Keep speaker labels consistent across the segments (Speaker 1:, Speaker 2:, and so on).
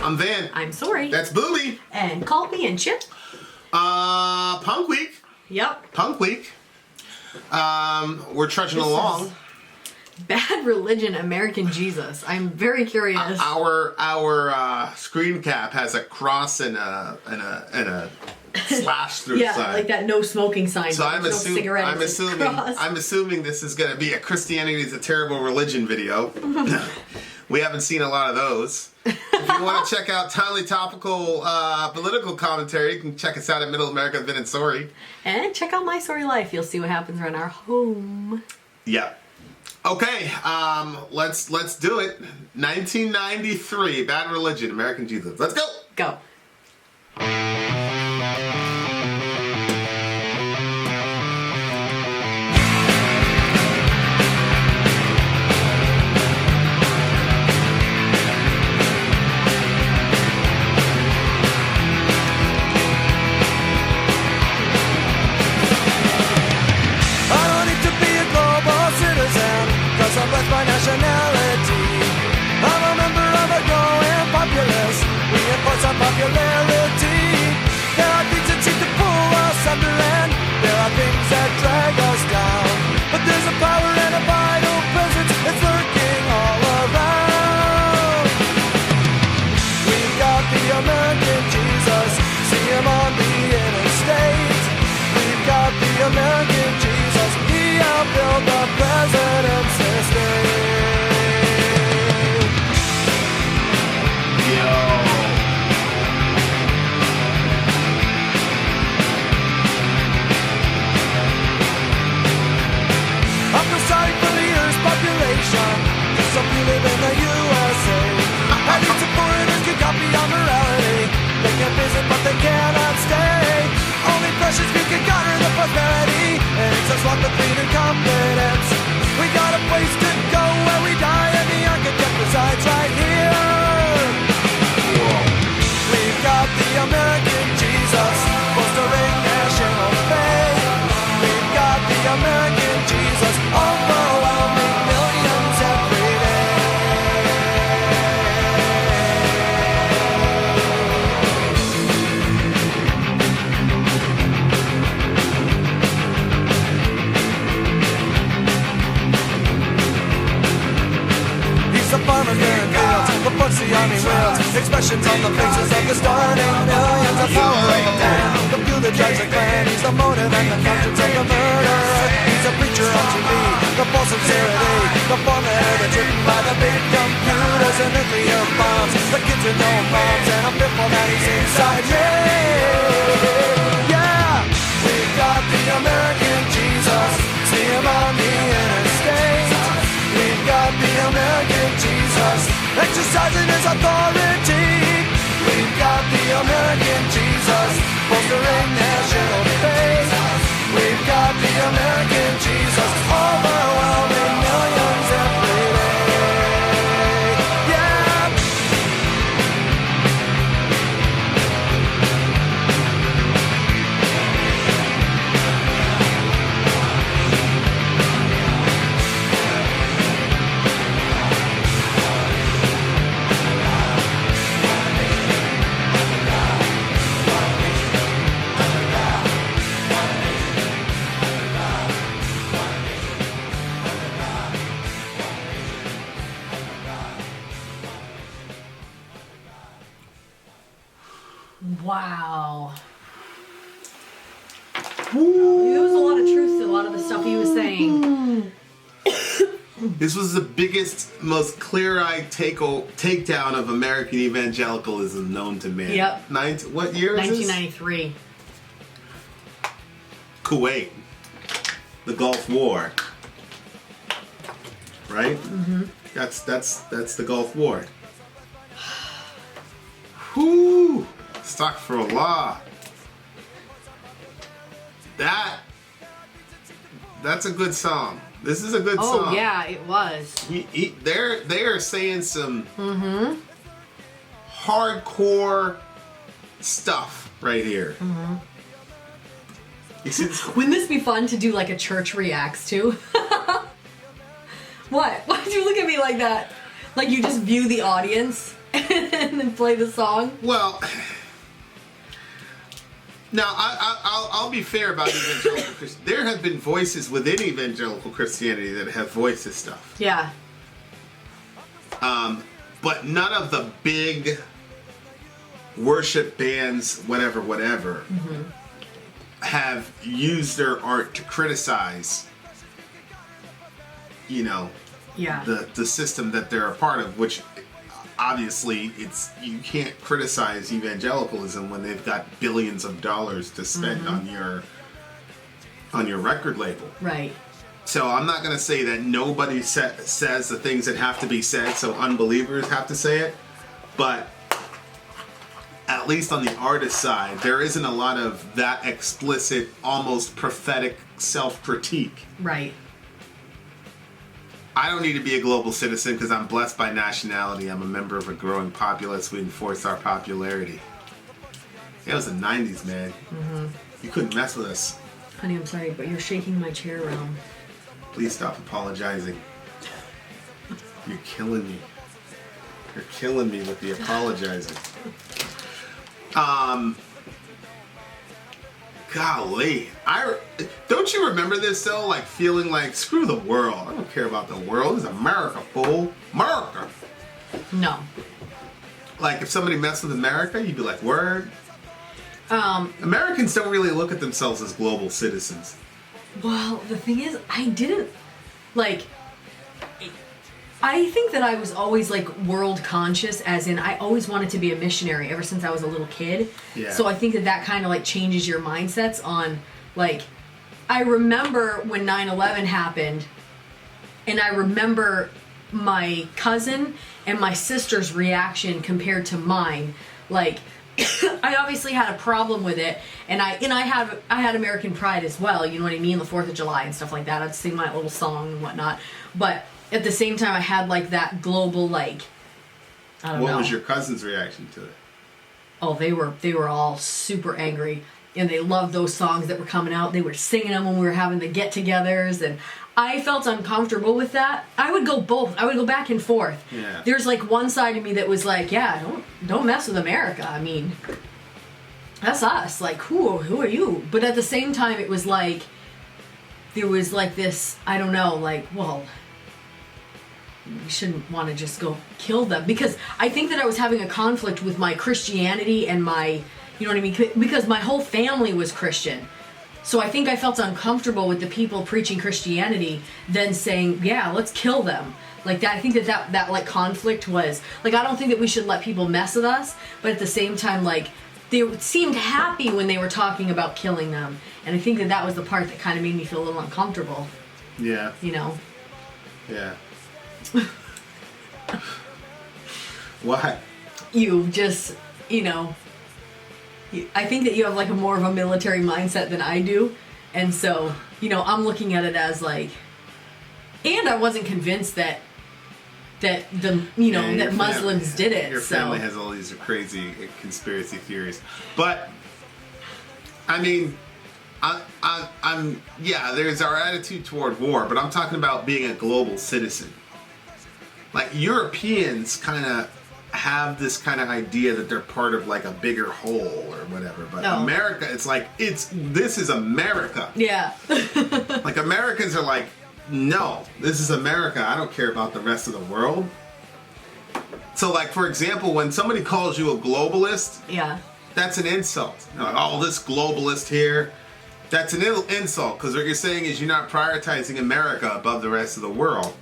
Speaker 1: I'm Van.
Speaker 2: I'm Sori.
Speaker 1: That's Booby.
Speaker 2: And call me and Chip.
Speaker 1: Punk Week.
Speaker 2: Yep.
Speaker 1: Punk Week. We're trudging along.
Speaker 2: Bad Religion, American Jesus. I'm very curious.
Speaker 1: Our screen cap has a cross and a slash through the sign.
Speaker 2: Like that no smoking sign.
Speaker 1: So
Speaker 2: I'm
Speaker 1: assuming this is going to be a Christianity is a terrible religion video. We haven't seen a lot of those. If you want to check out timely topical political commentary, you can check us out at Middle America Vin and Sori.
Speaker 2: And check out My Sori Life. You'll see what happens around our home.
Speaker 1: Yeah. Okay, let's do it. 1993, Bad Religion, American Jesus. Let's go.
Speaker 2: Go.
Speaker 3: I'm with my nationality. I'm a member of a growing populace. We enforce our popularity. There are things that seem to pull us under, and there are things that drag us down. But there's a power and a vital presence that's lurking all around. We've got the American Jesus, see him on the interstate. We've got the American Jesus, he outbuilt the president's estate. I feel sorry for the Earth's population, cause some people live in the USA. I need some foreigners to copy our morality. They can visit but they cannot stay. Only precious few can garner the prosperity, and it's us lot the freedom confidence. We got a place to go where we die, and the architect resides right here. We've got the American Jesus, fostering national faith. We've got the American Jesus, overwhelming millions every day. He's a farmer here in fields, the books the army wields, expressions on the faces of the starting millions of power of the man. The fuel that drives the clan, he's the motive and the conscience of the murderer. He's a preacher on TV, the false sincerity, the formula that's written by the big computers and nuclear bombs. The kids with no moms, and I'm fearful that he's inside me. Yeah, we've got the American Jesus, see him on the interstate. We've got the American Jesus, exercising his authority. We've got the American Jesus, bolstering national faith. We've got the American Jesus, overwhelming millions every day. Yeah.
Speaker 2: Wow. There was a lot of truth to a lot of the stuff he was saying.
Speaker 1: This was the biggest, most clear-eyed takedown of American evangelicalism known to man.
Speaker 2: Yep.
Speaker 1: What year is this?
Speaker 2: 1993.
Speaker 1: Kuwait. The Gulf War. Right? Mm-hmm. That's the Gulf War. Whoo! Astaghfirullah. That's a good song. This is a good song.
Speaker 2: Oh yeah, it was.
Speaker 1: They are saying some hardcore stuff right here. Mm-hmm. You see this?
Speaker 2: Wouldn't this be fun to do like a church reacts to? What? Why did you look at me like that? Like you just view the audience and then play the song?
Speaker 1: Well, now I'll be fair about evangelical Christianity. There have been voices within evangelical Christianity that have voiced this stuff.
Speaker 2: Yeah.
Speaker 1: But none of the big worship bands, whatever, have used their art to criticize,
Speaker 2: Yeah.
Speaker 1: the system that they're a part of, which obviously you can't criticize evangelicalism when they've got billions of dollars to spend on your record label.
Speaker 2: Right.
Speaker 1: So I'm not going to say that nobody says the things that have to be said, so unbelievers have to say it, but at least on the artist side, there isn't a lot of that explicit, almost prophetic self-critique.
Speaker 2: Right.
Speaker 1: I don't need to be a global citizen because I'm blessed by nationality. I'm a member of a growing populace. We enforce our popularity. It was the 90s, man. You couldn't mess with us.
Speaker 2: Honey, I'm sorry, but you're shaking my chair around.
Speaker 1: Please stop apologizing. You're killing me. You're killing me with the apologizing. Golly. Don't you remember this though? Like feeling like, screw the world. I don't care about the world. It's America, fool. America.
Speaker 2: No.
Speaker 1: Like if somebody messed with America, you'd be like, word. Americans don't really look at themselves as global citizens.
Speaker 2: Well, the thing is, I didn't, like, I think that I was always, like, world conscious, as in I always wanted to be a missionary ever since I was a little kid.
Speaker 1: Yeah.
Speaker 2: So I think that kind of, like, changes your mindsets on, like, I remember when 9/11 happened, and I remember my cousin and my sister's reaction compared to mine. Like, I obviously had a problem with it, and I had American pride as well, you know what I mean, the 4th of July and stuff like that. I'd sing my little song and whatnot, but at the same time I had like that global, like, I don't know.
Speaker 1: What was your cousin's reaction to it?
Speaker 2: Oh, they were all super angry, and they loved those songs that were coming out. They were singing them when we were having the get-togethers, and I felt uncomfortable with that. I would go both. I would go back and forth.
Speaker 1: Yeah.
Speaker 2: There's like one side of me that was like, yeah, don't mess with America. I mean, that's us. Like, who are you? But at the same time, it was like, there was like this, I don't know, like, well, we shouldn't want to just go kill them. Because I think that I was having a conflict with my Christianity and my, you know what I mean? Because my whole family was Christian. So I think I felt uncomfortable with the people preaching Christianity then saying, yeah, let's kill them. Like that, I think that like conflict was, like, I don't think that we should let people mess with us, but at the same time, like, they seemed happy when they were talking about killing them. And I think that was the part that kind of made me feel a little uncomfortable.
Speaker 1: Yeah.
Speaker 2: You know?
Speaker 1: Yeah. Why?
Speaker 2: You just, I think that you have like a more of a military mindset than I do. And so, I'm looking at it as like, and I wasn't convinced that that Muslims did it.
Speaker 1: Your family has all these crazy conspiracy theories. But, I mean, I'm there's our attitude toward war, but I'm talking about being a global citizen. Like, Europeans kind of have this kind of idea that they're part of like a bigger whole or whatever, but America, it's like, this is America.
Speaker 2: Yeah.
Speaker 1: Like, Americans are like, no, this is America. I don't care about the rest of the world. So, like, for example, when somebody calls you a globalist,
Speaker 2: Yeah.
Speaker 1: that's an insult. Like, oh, this globalist here, that's an insult, because what you're saying is you're not prioritizing America above the rest of the world.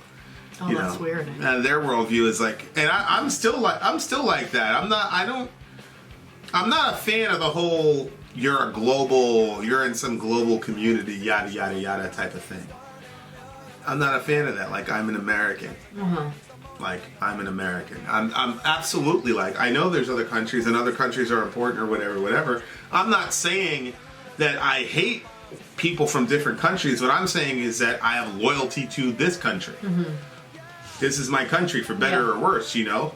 Speaker 2: Oh, that's weird.
Speaker 1: And their worldview is like, and I'm still like that. I'm not a fan of the whole you're in some global community, yada yada yada type of thing. I'm not a fan of that. Like, I'm an American. Like, I'm an American. I'm absolutely, like, I know there's other countries and other countries are important or whatever. I'm not saying that I hate people from different countries. What I'm saying is that I have loyalty to this country. This is my country, for better or worse,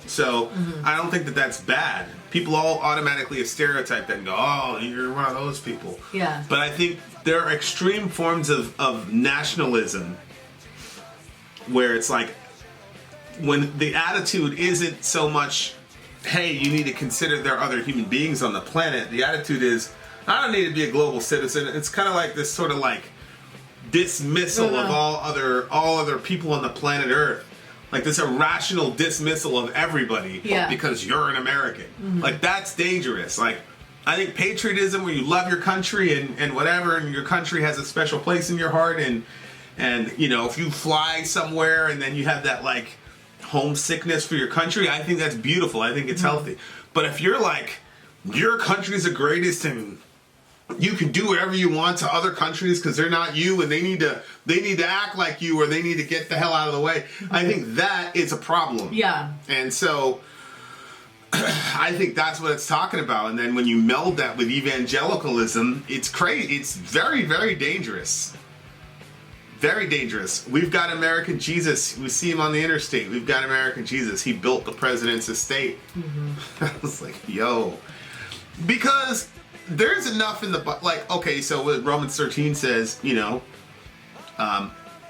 Speaker 1: So I don't think that that's bad. People all automatically stereotype that and go, oh, you're one of those people.
Speaker 2: Yeah.
Speaker 1: But I think there are extreme forms of nationalism where it's like, when the attitude isn't so much, hey, you need to consider there are other human beings on the planet. The attitude is, I don't need to be a global citizen. It's kind of like this sort of like dismissal of all other people on the planet Earth. Like this irrational dismissal of everybody because you're an American. Like that's dangerous. Like I think patriotism, where you love your country and whatever, and your country has a special place in your heart, and you know, if you fly somewhere and then you have that like homesickness for your country, I think that's beautiful. I think it's healthy. But if you're like, your country's the greatest and you can do whatever you want to other countries because they're not you and they need to act like you, or they need to get the hell out of the way, I think that is a problem.
Speaker 2: Yeah.
Speaker 1: And so I think that's what it's talking about. And then when you meld that with evangelicalism, it's crazy. It's very, very dangerous. Very dangerous. We've got American Jesus. We see him on the interstate. We've got American Jesus. He built the president's estate. I was like, yo. Because there's enough in the... Like, okay, so what Romans 13 says, you know,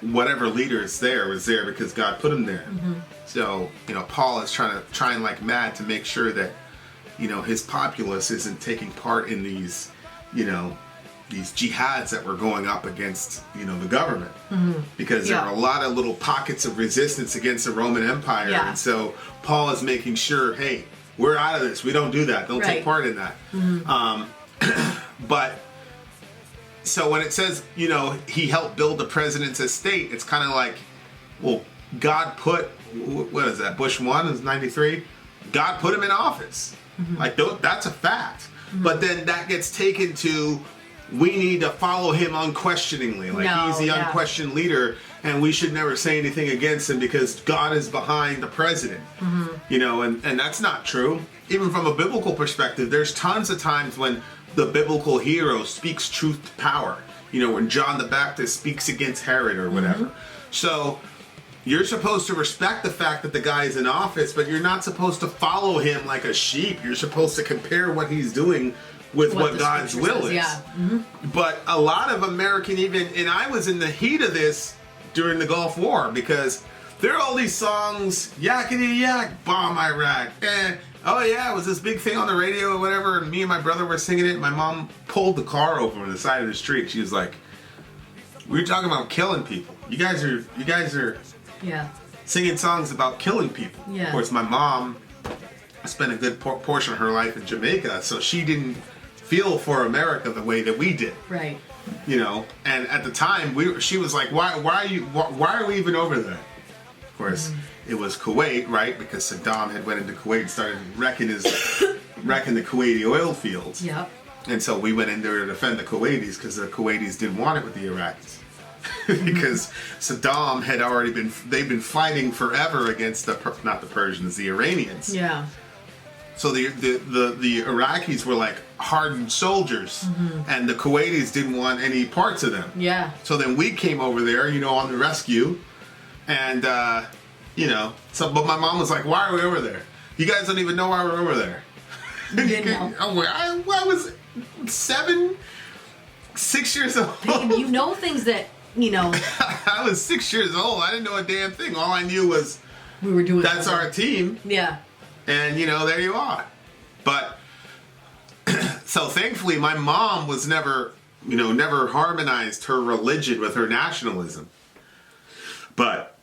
Speaker 1: whatever leader is there was there because God put him there. So, you know, Paul is trying like mad to make sure that, you know, his populace isn't taking part in these, you know, these jihads that were going up against, you know, the government. Because there are a lot of little pockets of resistance against the Roman Empire. And so Paul is making sure, hey, we're out of this. We don't do that. Don't take part in that. But so when it says, you know, he helped build the president's estate, it's kind of like, well, God put, what is that, Bush 1 is 93? God put him in office. Like, that's a fact. But then that gets taken to, we need to follow him unquestioningly. Like, he's the unquestioned leader, and we should never say anything against him because God is behind the president. You know, and that's not true. Even from a biblical perspective, there's tons of times when the biblical hero speaks truth to power. You know, when John the Baptist speaks against Herod or whatever. So you're supposed to respect the fact that the guy is in office, but you're not supposed to follow him like a sheep. You're supposed to compare what he's doing with what God's will is. But a lot of American, even, and I was in the heat of this during the Gulf War, because there are all these songs, yakety yak, bomb Iraq, and oh yeah, it was this big thing on the radio or whatever, and me and my brother were singing it, and my mom pulled the car over on the side of the street. She was like, we were talking about killing people. You guys are singing songs about killing people. Of course, my mom spent a good portion of her life in Jamaica, so she didn't feel for America the way that we did.
Speaker 2: Right.
Speaker 1: You know, and at the time, she was like, why are we even over there? Of course, it was Kuwait, right? Because Saddam had went into Kuwait and started wrecking the Kuwaiti oil fields.
Speaker 2: Yep.
Speaker 1: And so we went in there to defend the Kuwaitis because the Kuwaitis didn't want it with the Iraqis. Because Saddam had already they've been fighting forever against not the Persians, the Iranians.
Speaker 2: Yeah.
Speaker 1: So the Iraqis were like hardened soldiers, and the Kuwaitis didn't want any parts of them.
Speaker 2: Yeah.
Speaker 1: So then we came over there, you know, on the rescue, and you know, but my mom was like, "Why are we over there? You guys don't even know why we're over there."
Speaker 2: You didn't know.
Speaker 1: I was 6 years old.
Speaker 2: Babe, you know things that, you know.
Speaker 1: I was 6 years old. I didn't know a damn thing. All I knew was
Speaker 2: we were doing.
Speaker 1: That's our team.
Speaker 2: Yeah.
Speaker 1: And, you know, there you are. But, so thankfully, my mom was never harmonized her religion with her nationalism. But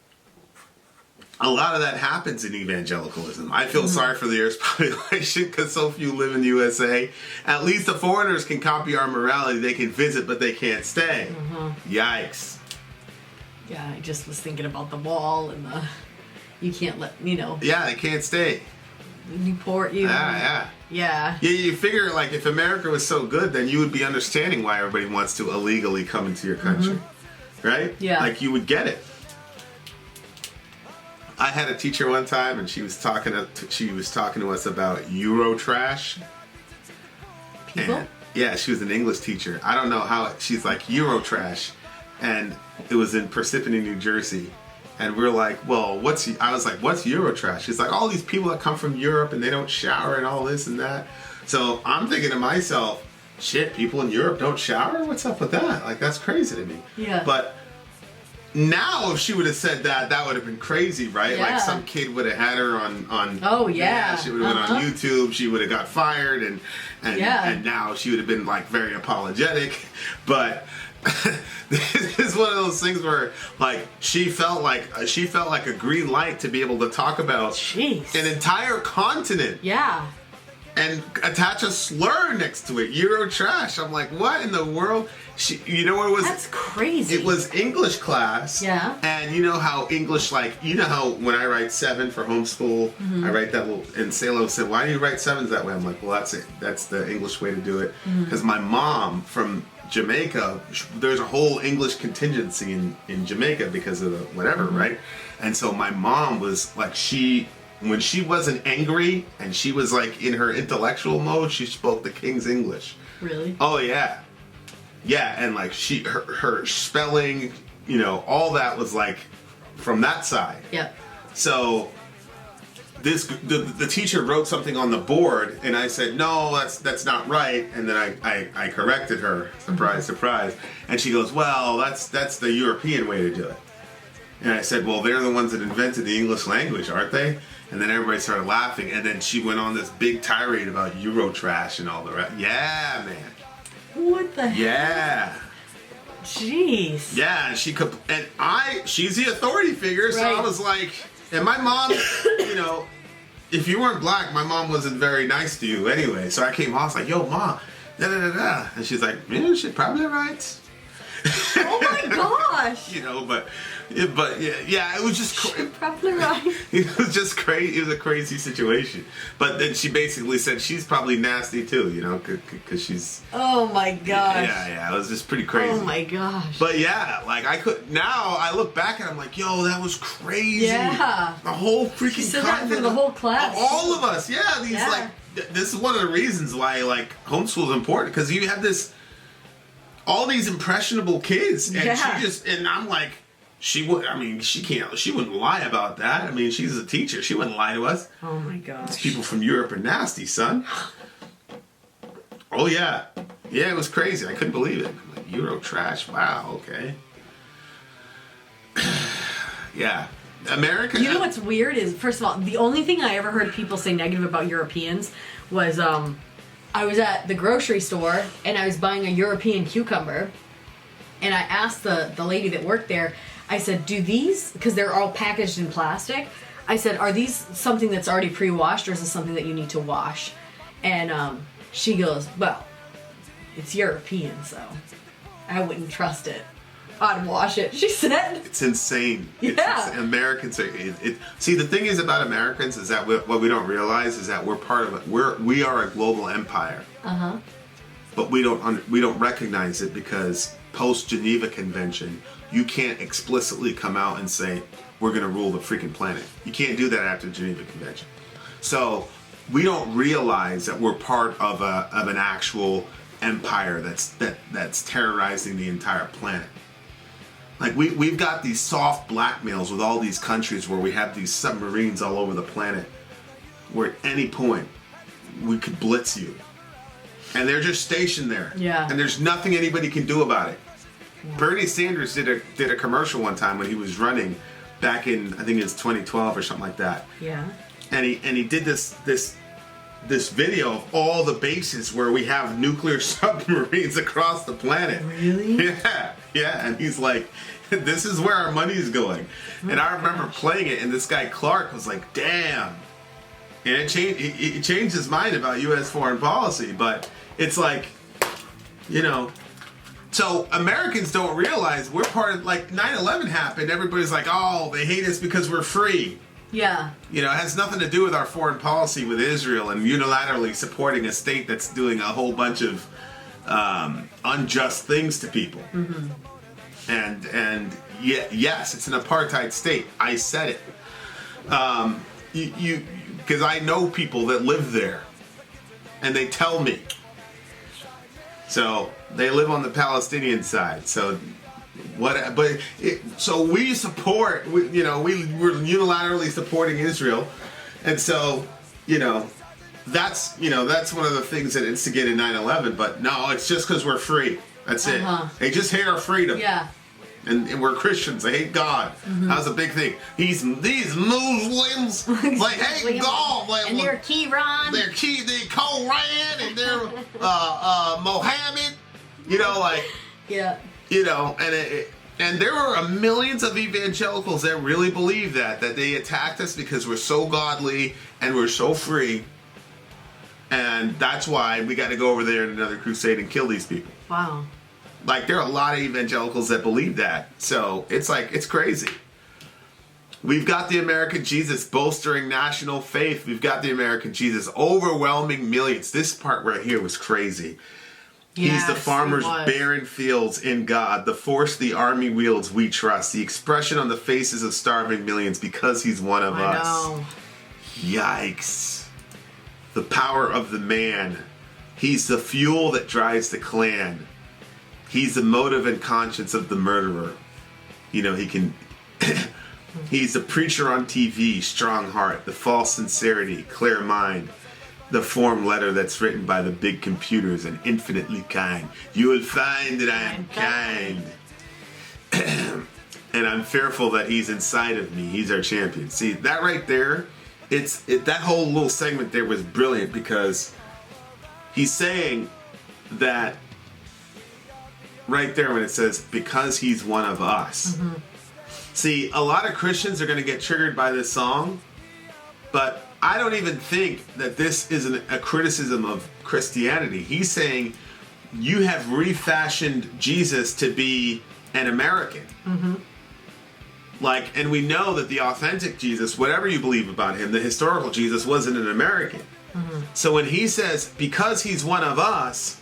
Speaker 1: a lot of that happens in evangelicalism. I feel sorry for the Earth's population because so few live in the USA. At least the foreigners can copy our morality. They can visit, but they can't stay. Yikes.
Speaker 2: Yeah, I just was thinking about the wall and you can't let, you know.
Speaker 1: Yeah, they can't stay.
Speaker 2: Newport, you.
Speaker 1: Yeah.
Speaker 2: Yeah.
Speaker 1: Yeah, you figure, like, if America was so good, then you would be understanding why everybody wants to illegally come into your country. Right?
Speaker 2: Yeah.
Speaker 1: Like, you would get it. I had a teacher one time, and she was talking to us about Eurotrash.
Speaker 2: People?
Speaker 1: And, yeah, she was an English teacher. I don't know how, she's like, Eurotrash. And it was in Parsippany, New Jersey. And we're like, well, I was like, what's Eurotrash? She's like, all these people that come from Europe and they don't shower and all this and that. So I'm thinking to myself, shit, people in Europe don't shower? What's up with that? Like, that's crazy to me.
Speaker 2: Yeah.
Speaker 1: But now if she would have said that, that would have been crazy, right?
Speaker 2: Yeah.
Speaker 1: Like some kid would have had her on
Speaker 2: Oh, yeah.
Speaker 1: she would have been on YouTube, she would have got fired, and now she would have been like very apologetic. But this is one of those things where like she felt like a green light to be able to talk about an entire continent.
Speaker 2: Yeah.
Speaker 1: And attach a slur next to it, Euro trash. I'm like, what in the world? You know what it was?
Speaker 2: That's crazy.
Speaker 1: It was English class.
Speaker 2: Yeah.
Speaker 1: And you know how English, like, you know how when I write 7 for homeschool, I write that little, and Salo said, why do you write 7s that way? I'm like, well, that's it. That's the English way to do it. Because my mom from Jamaica, there's a whole English contingency in Jamaica because of the whatever, right? And so my mom was like, when she wasn't angry and she was like in her intellectual mode, she spoke the King's English.
Speaker 2: Really?
Speaker 1: Oh yeah. Yeah, and like her spelling, you know, all that was like from that side.
Speaker 2: Yep.
Speaker 1: So the teacher wrote something on the board and I said, no, that's not right, and then I corrected her. Surprise, surprise. And she goes, well, that's the European way to do it. And I said, well, they're the ones that invented the English language, aren't they? And then everybody started laughing, and then she went on this big tirade about Euro trash and all the rest. Yeah, man.
Speaker 2: What the heck?
Speaker 1: Yeah.
Speaker 2: Jeez.
Speaker 1: Yeah, and she's the authority figure, so
Speaker 2: Right.
Speaker 1: I was like, and my mom, you know, if you weren't black, my mom wasn't very nice to you anyway. So I came home, I was like, yo, mom, da da da da. And she's like, yeah, she's probably right.
Speaker 2: Oh my gosh.
Speaker 1: You know, but yeah, it was just
Speaker 2: You're probably right.
Speaker 1: it was just crazy. It was a crazy situation. But then she basically said she's probably nasty too, you know, because she's.
Speaker 2: Oh my gosh.
Speaker 1: Yeah, it was just pretty crazy.
Speaker 2: Oh my gosh.
Speaker 1: But yeah, like now I look back and I'm like, yo, that was crazy.
Speaker 2: Yeah.
Speaker 1: The whole freaking
Speaker 2: She said that
Speaker 1: continent,
Speaker 2: for the whole class.
Speaker 1: all of us. Yeah,
Speaker 2: Yeah.
Speaker 1: like this is one of the reasons why like homeschool is important, because you have all these impressionable kids, and I'm like, she wouldn't lie about that. I mean, she's a teacher, she wouldn't lie to us.
Speaker 2: Oh my gosh.
Speaker 1: These people from Europe are nasty, son. Oh yeah, it was crazy. I couldn't believe it. I'm like, Euro trash. Wow. Okay. Yeah, America.
Speaker 2: You know what's weird is, first of all, the only thing I ever heard people say negative about Europeans was, I was at the grocery store and I was buying a European cucumber, and I asked the lady that worked there, I said, do these, because they're all packaged in plastic, I said, are these something that's already pre-washed, or is this something that you need to wash? And she goes, well, it's European, so I wouldn't trust it. I'd wash it, she said.
Speaker 1: It's insane.
Speaker 2: Yeah.
Speaker 1: Americans are. See, the thing is about Americans is that what we don't realize is that we're part of it. We are a global empire. But we don't recognize it because post Geneva Convention, you can't explicitly come out and say we're going to rule the freaking planet. You can't do that after the Geneva Convention. So we don't realize that we're part of an actual empire that's terrorizing the entire planet. Like we've got these soft blackmails with all these countries where we have these submarines all over the planet, where at any point we could blitz you, and they're just stationed there.
Speaker 2: Yeah.
Speaker 1: And there's nothing anybody can do about it. Yeah. Bernie Sanders did a commercial one time when he was running back in, I think it was 2012 or something like that.
Speaker 2: Yeah.
Speaker 1: And he did this video of all the bases where we have nuclear submarines across the planet.
Speaker 2: Really?
Speaker 1: Yeah, and he's like, this is where our money's going.
Speaker 2: Oh,
Speaker 1: and I remember playing it, and this guy Clark was like, damn. And it changed his mind about U.S. foreign policy, but it's like, you know, so Americans don't realize we're part of, like, 9/11 happened, everybody's like, oh, they hate us because we're free.
Speaker 2: Yeah.
Speaker 1: You know, it has nothing to do with our foreign policy with Israel and unilaterally supporting a state that's doing a whole bunch of unjust things to people. And yes, it's an apartheid state. I said it. Because I know people that live there, and they tell me. So they live on the Palestinian side. So so we support. We're unilaterally supporting Israel, and so that's one of the things that instigated 9/11. But no, it's just because we're free. That's it. They just hate our freedom.
Speaker 2: Yeah.
Speaker 1: and we're Christians. They hate God. That was a big thing. These Muslims like hate God. Like,
Speaker 2: And they're Quran.
Speaker 1: they're Koran, and they're Mohammed. You know, like
Speaker 2: Yeah.
Speaker 1: you know, and there were millions of evangelicals that really believe that they attacked us because we're so godly and we're so free, and that's why we got to go over there in another crusade and kill these people.
Speaker 2: Wow.
Speaker 1: Like, there are a lot of evangelicals that believe that. So it's like, it's crazy. We've got the American Jesus bolstering national faith. We've got the American Jesus overwhelming millions. This part right here was crazy. He's the
Speaker 2: Yes,
Speaker 1: farmer's
Speaker 2: it was.
Speaker 1: barren fields in God, the force the army wields we trust, the expression on the faces of starving millions because he's one of
Speaker 2: I
Speaker 1: us.
Speaker 2: know.
Speaker 1: Yikes. The power of the man. He's the fuel that drives the clan. He's the motive and conscience of the murderer. You know, he can... He's the preacher on TV, strong heart, the false sincerity, clear mind, the form letter that's written by the big computers and infinitely kind. You will find that I am kind. And I'm fearful that he's inside of me. He's our champion. See, that right there, that whole little segment there was brilliant because he's saying that right there when it says, because he's one of us. Mm-hmm. See, a lot of Christians are going to get triggered by this song, but I don't even think that this is a criticism of Christianity. He's saying you have refashioned Jesus to be an American. Mm-hmm. Like, and we know that the authentic Jesus, whatever you believe about him, the historical Jesus wasn't an American. Mm-hmm. So when he says, because he's one of us,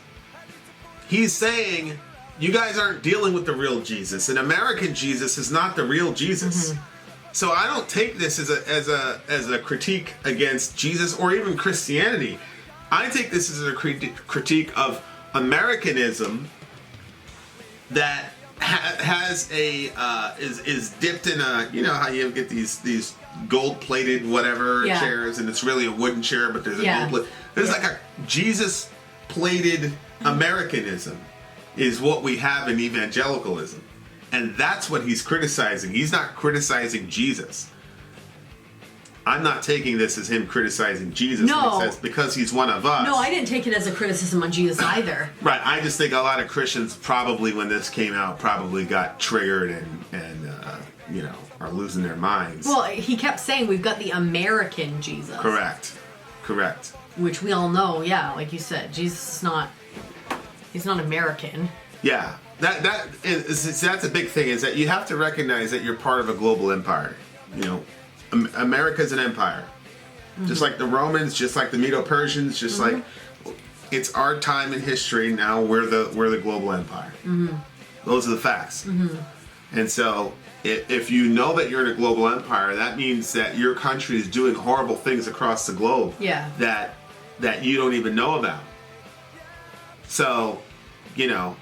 Speaker 1: he's saying, you guys aren't dealing with the real Jesus. An American Jesus is not the real Jesus. Mm-hmm. So I don't take this as a critique against Jesus or even Christianity. I take this as a critique of Americanism that has is dipped in a, you know how you get these gold plated whatever chairs, and it's really a wooden chair, but there's a gold plate. There's like a Jesus plated Americanism is what we have in evangelicalism. And that's what he's criticizing. He's not criticizing Jesus. I'm not taking this as him criticizing Jesus when he says, because he's one of us.
Speaker 2: No, I didn't take it as a criticism on Jesus either.
Speaker 1: Right. I just think a lot of Christians probably, when this came out, probably got triggered and you know, are losing their minds.
Speaker 2: Well, he kept saying we've got the American Jesus.
Speaker 1: Correct.
Speaker 2: Which we all know, like you said, Jesus is not... He's not American.
Speaker 1: Yeah. That's a big thing, is that you have to recognize that you're part of a global empire. You know, America's an empire. Mm-hmm. Just like the Romans, just like the Medo-Persians, just like it's our time in history now. We're the global empire. Mm-hmm. Those are the facts. Mm-hmm. And so if you know that you're in a global empire, that means that your country is doing horrible things across the globe that you don't even know about. So, you know,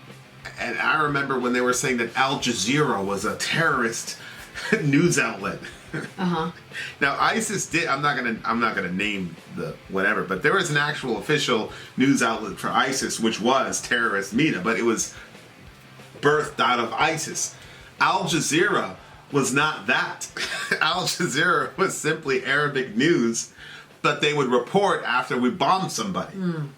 Speaker 1: and I remember when they were saying that Al Jazeera was a terrorist news outlet. Uh-huh. Now ISIS did. I'm not gonna name the whatever, but there was an actual official news outlet for ISIS, which was terrorist media, but it was birthed out of ISIS. Al Jazeera was not that. Al Jazeera was simply Arabic news, but they would report after we bombed somebody. Mm.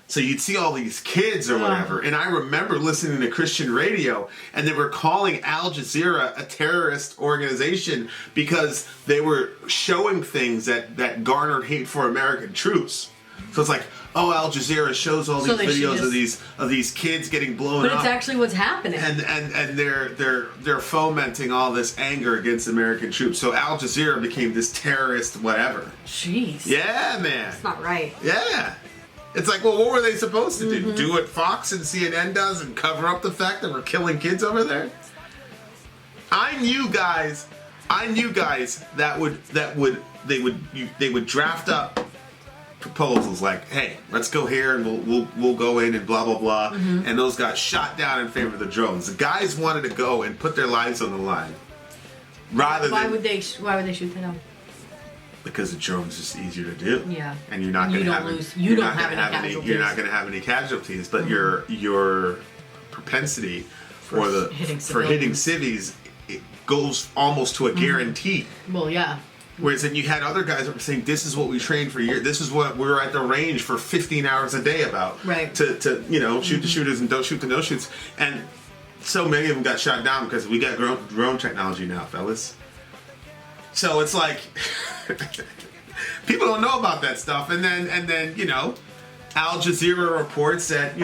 Speaker 1: So you'd see all these kids or whatever. And I remember listening to Christian radio, and they were calling Al Jazeera a terrorist organization because they were showing things that garnered hate for American troops. So it's like, oh, Al Jazeera shows all these videos of these kids getting blown up.
Speaker 2: But it's actually what's happening.
Speaker 1: And they're fomenting all this anger against American troops. So Al Jazeera became this terrorist whatever.
Speaker 2: Jeez.
Speaker 1: Yeah, man.
Speaker 2: That's not right.
Speaker 1: Yeah. It's like, well, what were they supposed to do? Mm-hmm. Do what Fox and CNN does and cover up the fact that we're killing kids over there? I knew guys that they would draft up proposals like, hey, let's go here and we'll go in and blah blah blah, and those got shot down in favor of the drones. The guys wanted to go and put their lives on the line. Why would they shoot that down? Because the drone's just easier to do.
Speaker 2: Yeah.
Speaker 1: And you're not going to have
Speaker 2: you're not going to have any casualties,
Speaker 1: but your propensity for hitting civies, it goes almost to a guarantee.
Speaker 2: Well, yeah.
Speaker 1: Whereas then you had other guys that were saying, this is what we trained for years. This is what we're at the range for 15 hours a day about.
Speaker 2: Right.
Speaker 1: To shoot the shooters and don't shoot the no-shoots. And so many of them got shot down because we got drone technology now, fellas. So it's like, people don't know about that stuff. And then Al Jazeera reports that,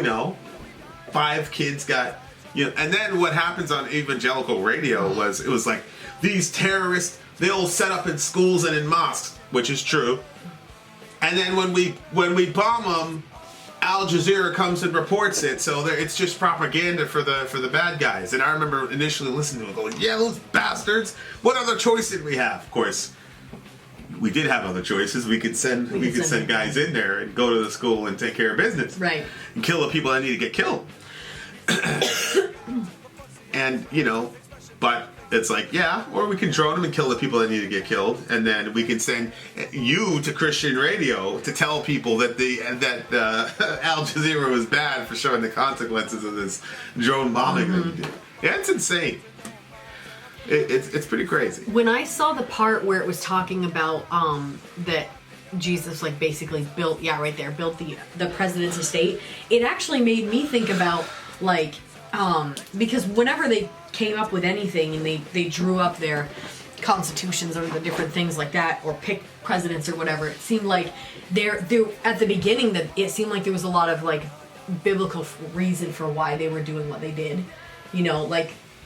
Speaker 1: 5 kids got, and then what happens on evangelical radio was like, these terrorists, they'll set up in schools and in mosques, which is true. And then when we bomb them, Al Jazeera comes and reports it, so it's just propaganda for the bad guys. And I remember initially listening to it going, yeah, those bastards. What other choice did we have? Of course, we did have other choices. We could send guys in there and go to the school and take care of business.
Speaker 2: Right.
Speaker 1: And kill the people that need to get killed. And, but it's like, yeah, or we can drone them and kill the people that need to get killed, and then we can send you to Christian radio to tell people that Al Jazeera was bad for showing the consequences of this drone bombing that you did. Yeah, it's insane. It's pretty crazy.
Speaker 2: When I saw the part where it was talking about that Jesus basically built the president's estate, it actually made me think about because whenever they came up with anything and they drew up their constitutions or the different things like that, or picked presidents or whatever, it seemed like there at the beginning that it seemed like there was a lot of biblical reason for why they were doing what they did.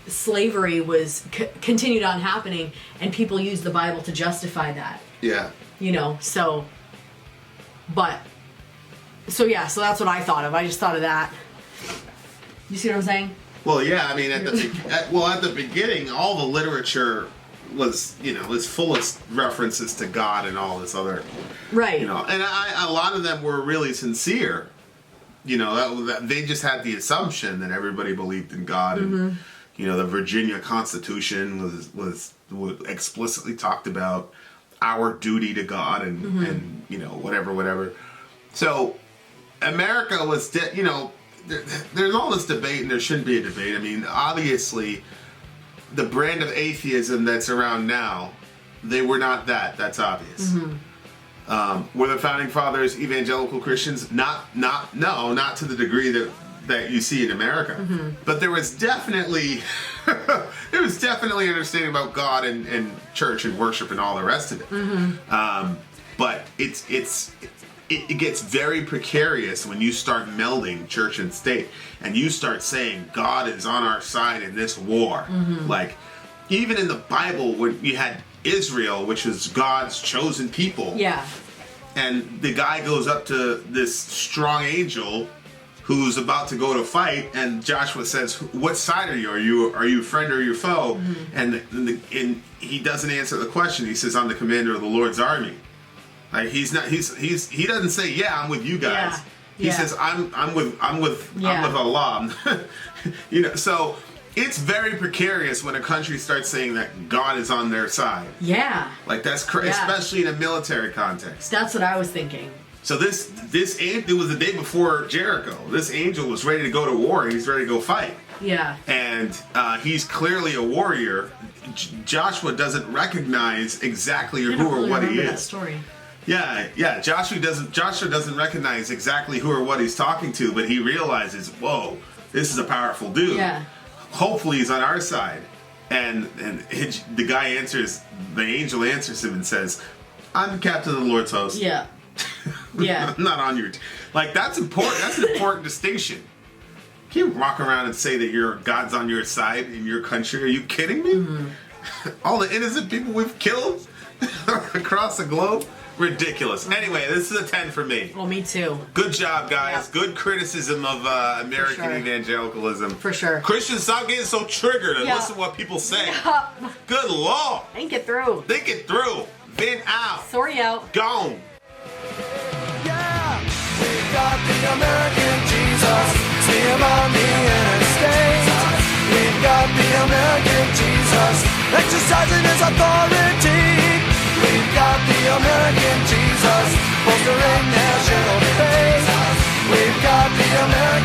Speaker 2: Slavery was continued on happening, and people used the Bible to justify that.
Speaker 1: Yeah.
Speaker 2: So that's what I thought of. I just thought of that. You see what I'm saying?
Speaker 1: Well, yeah. I mean, at the beginning, all the literature was, was full of references to God and all this other,
Speaker 2: right?
Speaker 1: And a lot of them were really sincere. That they just had the assumption that everybody believed in God, and the Virginia Constitution was explicitly talked about our duty to God, and whatever. So America was, there's all this debate, and there shouldn't be a debate. I mean, obviously, the brand of atheism that's around now, they were not that. That's obvious. Were the founding fathers evangelical Christians? Not to the degree that you see in America. But there was definitely understanding about God and church and worship and all the rest of it. But it gets very precarious when you start melding church and state, and you start saying God is on our side in this war. Even in the Bible, when you had Israel, which is God's chosen people, and the guy goes up to this strong angel who's about to go to fight, and Joshua says, what side are you? Are you a friend or your foe? And he doesn't answer the question. He says, I'm the commander of the Lord's army. He doesn't say, yeah, I'm with you guys. He says, I'm with Allah. So it's very precarious when a country starts saying that God is on their side.
Speaker 2: Yeah.
Speaker 1: That's especially in a military context.
Speaker 2: That's what I was thinking. So
Speaker 1: it was the day before Jericho. This angel was ready to go to war. He's ready to go fight.
Speaker 2: Yeah.
Speaker 1: And he's clearly a warrior. Joshua doesn't recognize exactly who or what he is.
Speaker 2: That story.
Speaker 1: Yeah. Joshua doesn't recognize exactly who or what he's talking to, but he realizes, whoa, this is a powerful dude.
Speaker 2: Yeah.
Speaker 1: Hopefully he's on our side. And the angel answers him and says, I'm the captain of the Lord's host.
Speaker 2: Yeah. Yeah.
Speaker 1: I'm not on your that's important. That's an important distinction. Can you walk around and say that God's on your side in your country? Are you kidding me? All the innocent people we've killed across the globe? Ridiculous. Anyway, this is a 10 for me.
Speaker 2: Well, me too.
Speaker 1: Good job, guys. Yep. Good criticism of American evangelicalism.
Speaker 2: For sure.
Speaker 1: Christians, stop getting so triggered and listen to what people say. Good Lord.
Speaker 2: Think it through.
Speaker 1: Vin out.
Speaker 2: Sori out.
Speaker 1: Gone.
Speaker 3: Yeah, we've got the American Jesus. See him on the interstate. We've got the American Jesus, exercising his authority. We've got the American Jesus, bolstering national faith. We've got the American